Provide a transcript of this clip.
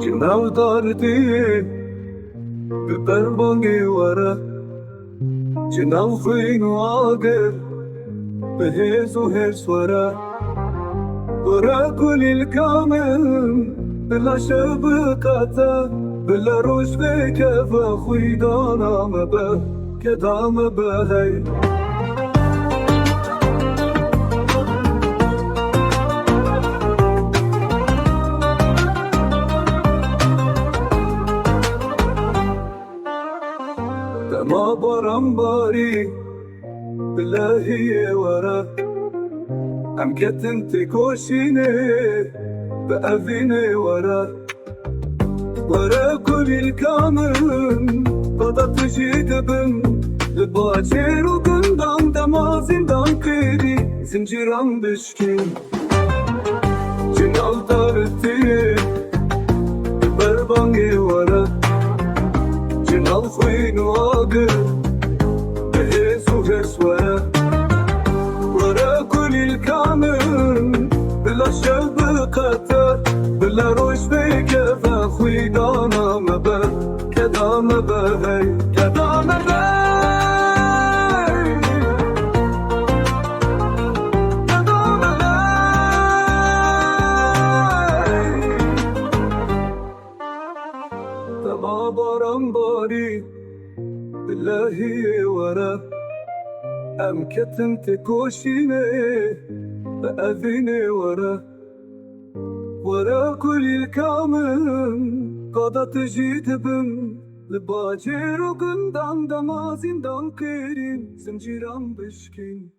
جناو دارتي ببربونجي ورا جناو خين واقر بهيز وهيز ورا كل الكامل بلا شبكته بلا روش بكفى خوي دانا مبه كدام بهي ما برمباري بالله ورا أم كتنتي كوشيني بأذيني ورا كل الكامل بدأت جيت بن لباجر وقندام دمازين دام كيري زنجيران بشكين جنال دارتي بربانجي ورا جنال خوين واقر بهيز وهيز ورا كل الكامل بلا شبكته بلا روش بكفى خوي دانا مبه كدام بهي كدام بهي كدام بهي تما برمباري بالله ورا أم كتنت كوشيني بأذيني ورا كل الكامل قضت جيت بن لباجر وقندام دمازين دام كيرين زنجيران بشكين